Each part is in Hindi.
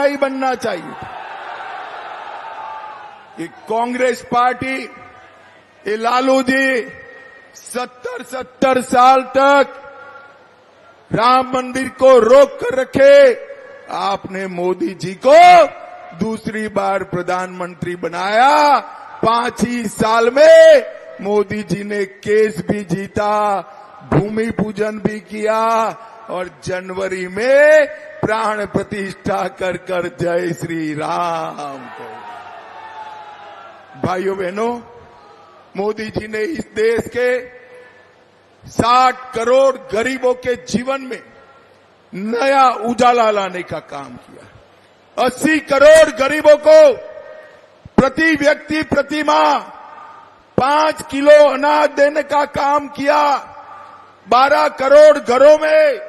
नहीं बनना चाहिए। ये कांग्रेस पार्टी, ये लालू जी 70 साल तक राम मंदिर को रोक कर रखे। आपने मोदी जी को दूसरी बार प्रधानमंत्री बनाया। 5 ही साल में मोदी जी ने केस भी जीता, भूमि पूजन भी किया और जनवरी में प्राण प्रतिष्ठा कर कर जय श्री राम को। भाइयों बहनों, मोदी जी ने इस देश के 60 करोड़ गरीबों के जीवन में नया उजाला लाने का काम किया। 80 करोड़ गरीबों को प्रति व्यक्ति प्रति माह 5 किलो अनाज देने का काम किया। 12 करोड़ घरों में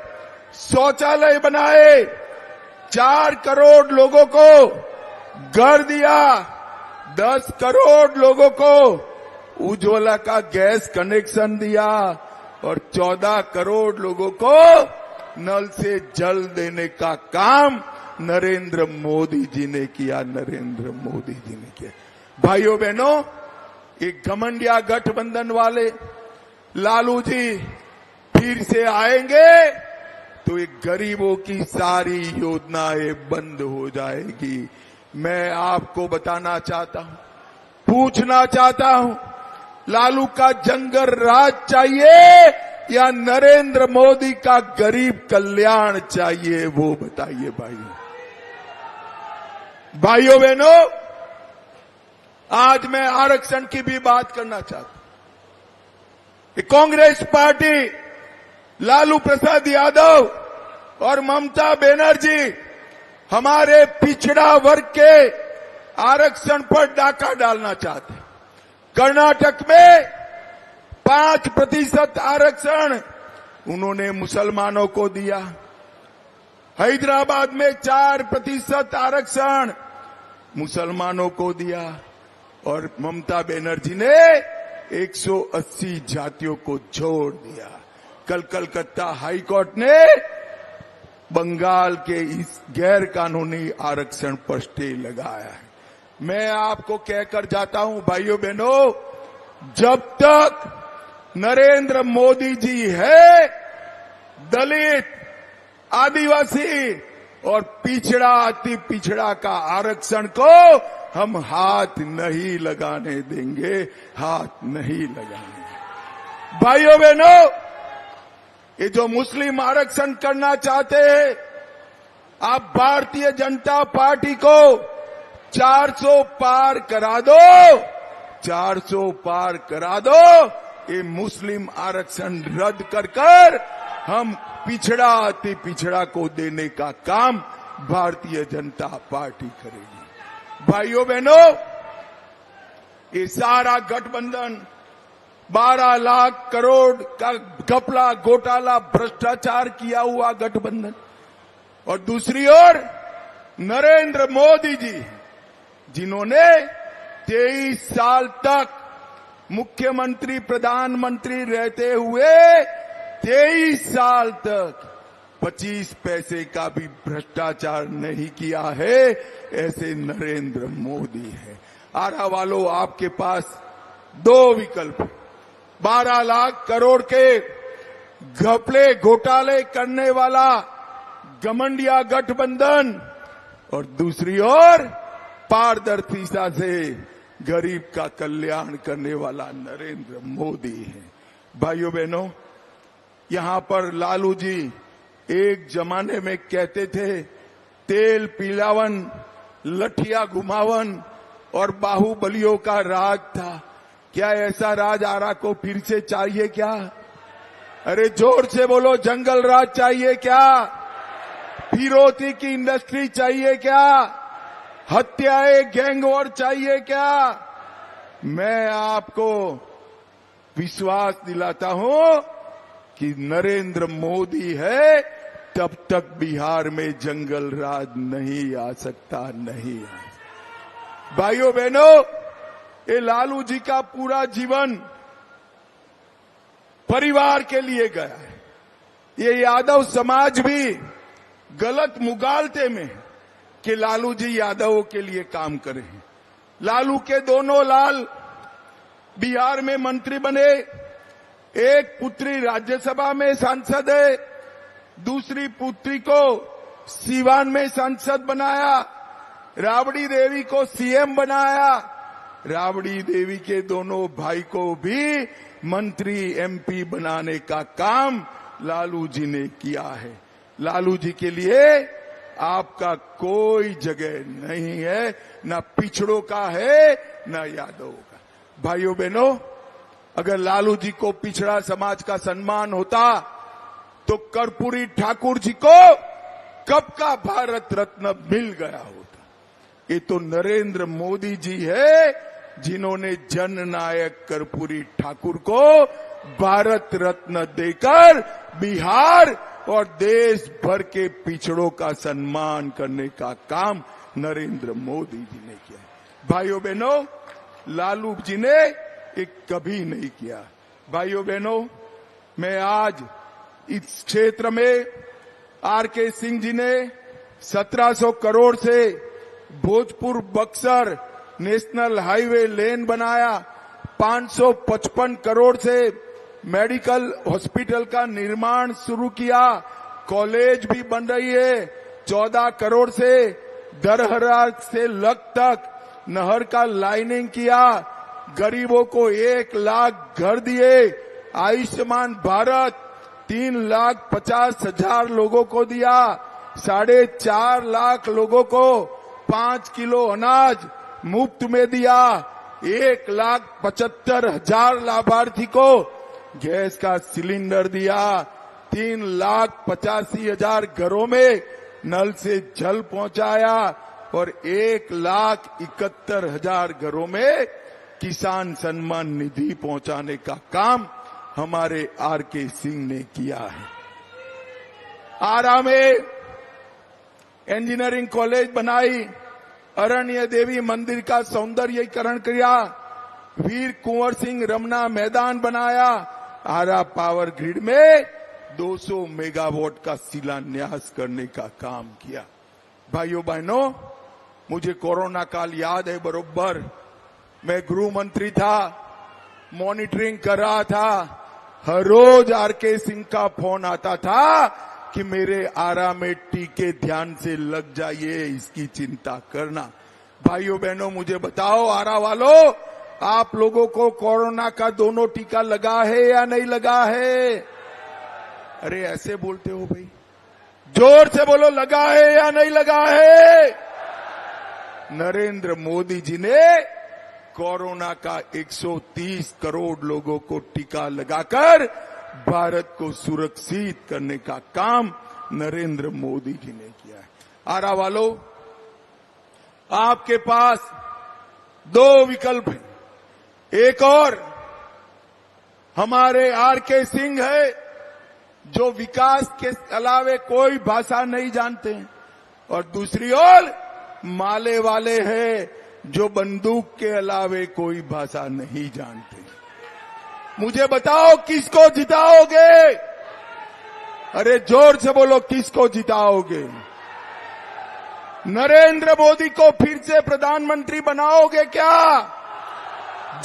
शौचालय बनाए। 4 करोड़ लोगों को घर दिया। 10 करोड़ लोगों को उज्ज्वला का गैस कनेक्शन दिया और 14 करोड़ लोगों को नल से जल देने का काम नरेंद्र मोदी जी ने किया। नरेंद्र मोदी जी ने किया। भाइयों बहनों, एक घमंडिया गठबंधन वाले लालू जी फिर से आएंगे तो एक गरीबों की सारी योजनाएं बंद हो जाएगी। मैं आपको बताना चाहता हूं, पूछना चाहता हूं, लालू का जंगल राज चाहिए या नरेंद्र मोदी का गरीब कल्याण चाहिए, वो बताइए भाइयों। भाइयों बहनों, आज मैं आरक्षण की भी बात करना चाहता हूं। कांग्रेस पार्टी, लालू प्रसाद यादव और ममता बनर्जी हमारे पिछड़ा वर्ग के आरक्षण पर डाका डालना चाहते हैं। कर्नाटक में 5% आरक्षण उन्होंने मुसलमानों को दिया। हैदराबाद में 4% आरक्षण मुसलमानों को दिया और ममता बनर्जी ने 180 जातियों को छोड़ दिया। कल कलकत्ता हाईकोर्ट ने बंगाल के इस गैर कानूनी आरक्षण पर स्टे लगाया है। मैं आपको कहकर जाता हूं भाइयों बहनों, जब तक नरेंद्र मोदी जी है, दलित, आदिवासी और पिछड़ा अति पिछड़ा का आरक्षण को हम हाथ नहीं लगाने देंगे, हाथ नहीं लगाएंगे। भाइयों बहनों, ये जो मुस्लिम आरक्षण करना चाहते हैं, आप भारतीय जनता पार्टी को 400 पार करा दो, 400 पार करा दो। ये मुस्लिम आरक्षण रद्द कर हम पिछड़ा अति पिछड़ा को देने का काम भारतीय जनता पार्टी करेगी। भाइयों बहनों, ये सारा गठबंधन 12 लाख करोड़ का घपला, घोटाला, भ्रष्टाचार किया हुआ गठबंधन, और दूसरी ओर नरेंद्र मोदी जी जिन्होंने 23 साल तक मुख्यमंत्री प्रधानमंत्री रहते हुए 23 साल तक 25 पैसे का भी भ्रष्टाचार नहीं किया है, ऐसे नरेंद्र मोदी है। आरा वालों, आपके पास 2 विकल्प, 12 लाख करोड़ के घपले घोटाले करने वाला घमंडिया गठबंधन और दूसरी ओर पारदर्शिता से गरीब का कल्याण करने वाला नरेंद्र मोदी है। भाइयों बहनों, यहां पर लालू जी एक जमाने में कहते थे तेल पिलावन, लठिया घुमावन और बाहुबलियों का राज था। क्या ऐसा राज आरा को फिर से चाहिए क्या? अरे जोर से बोलो, जंगल राज चाहिए क्या? फिरौती की इंडस्ट्री चाहिए क्या? हत्याएं, गैंग वॉर चाहिए क्या? मैं आपको विश्वास दिलाता हूं कि नरेंद्र मोदी है, तब तक बिहार में जंगल राज नहीं आ सकता, नहीं आ सकता। भाइयों बहनों, ये लालू जी का पूरा जीवन परिवार के लिए गया है। ये यादव समाज भी गलत मुगालते में, कि लालू जी यादवों के लिए काम करें। लालू के दोनों लाल बिहार में मंत्री बने, एक पुत्री राज्यसभा में सांसद है, दूसरी पुत्री को सीवान में सांसद बनाया, राबड़ी देवी को सीएम बनाया। राबड़ी देवी के दोनों भाई को भी मंत्री एमपी बनाने का काम लालू जी ने किया है। लालू जी के लिए आपका कोई जगह नहीं है, न पिछड़ों का है न यादवों का। भाइयों बहनों, अगर लालू जी को पिछड़ा समाज का सम्मान होता तो कर्पूरी ठाकुर जी को कब का भारत रत्न मिल गया होता। ये तो नरेंद्र मोदी जी है जिन्होंने जननायक कर्पूरी ठाकुर को भारत रत्न देकर बिहार और देश भर के पिछड़ों का सम्मान करने का काम नरेंद्र मोदी जी ने किया। भाइयों बहनों, लालू जी ने एक कभी नहीं किया। भाइयों बहनों, मैं आज इस क्षेत्र में आरके सिंह जी ने 1700 करोड़ से भोजपुर बक्सर नेशनल हाईवे लेन बनाया, 555 करोड़ से मेडिकल हॉस्पिटल का निर्माण शुरू किया, कॉलेज भी बन रही है, 14 करोड़ से दरहरा से लग तक नहर का लाइनिंग किया, गरीबों को 1 लाख घर दिए, आयुष्मान भारत 3,50,000 लोगों को दिया, 4.5 लाख लोगों को 5 किलो अनाज मुफ्त में दिया, 1,75,000 लाभार्थी को गैस का सिलेंडर दिया, 3,85,000 घरों में नल से जल पहुंचाया और 1,71,000 घरों में किसान सम्मान निधि पहुंचाने का काम हमारे आरके सिंह ने किया है। आरा में इंजीनियरिंग कॉलेज बनाई, अरण्य देवी मंदिर का सौंदर्यीकरण किया, वीर कुंवर सिंह रमना मैदान बनाया, आरा पावर ग्रिड में 200 मेगावाट का शिलान्यास करने का काम किया। भाइयों बहनों, मुझे कोरोना काल याद है बरोबर। मैं गृह मंत्री था, मॉनिटरिंग कर रहा था, हर रोज आरके सिंह का फोन आता था कि मेरे आरा में टीके ध्यान से लग जाइए, इसकी चिंता करना। भाइयों बहनों, मुझे बताओ आरा वालों, आप लोगों को कोरोना का दोनों टीका लगा है या नहीं लगा है? अरे ऐसे बोलते हो भाई, जोर से बोलो, लगा है या नहीं लगा है? नरेंद्र मोदी जी ने कोरोना का 130 करोड़ लोगों को टीका लगाकर भारत को सुरक्षित करने का काम नरेंद्र मोदी जी ने किया है। आरा वालों, आपके पास 2 विकल्प हैं। एक और हमारे आरके सिंह है जो विकास के अलावे कोई भाषा नहीं जानते हैं, और दूसरी ओर माले वाले हैं जो बंदूक के अलावे कोई भाषा नहीं जानते। मुझे बताओ किसको जिताओगे? अरे जोर से बोलो, किसको जिताओगे? नरेंद्र मोदी को फिर से प्रधानमंत्री बनाओगे क्या?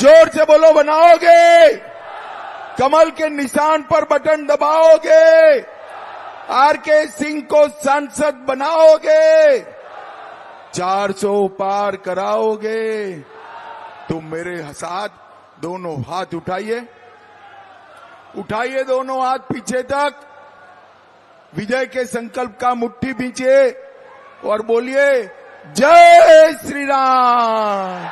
जोर से बोलो, बनाओगे? कमल के निशान पर बटन दबाओगे? आरके सिंह को सांसद बनाओगे? 400 पार कराओगे? तो मेरे साथ दोनों हाथ उठाइए, उठाइए दोनों हाथ पीछे तक, विजय के संकल्प का मुट्ठी पीछे और बोलिए, जय श्री राम,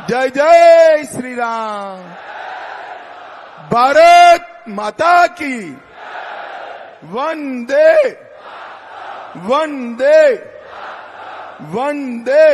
जय जय श्री राम, भारत माता की, वंदे वंदे वंदे।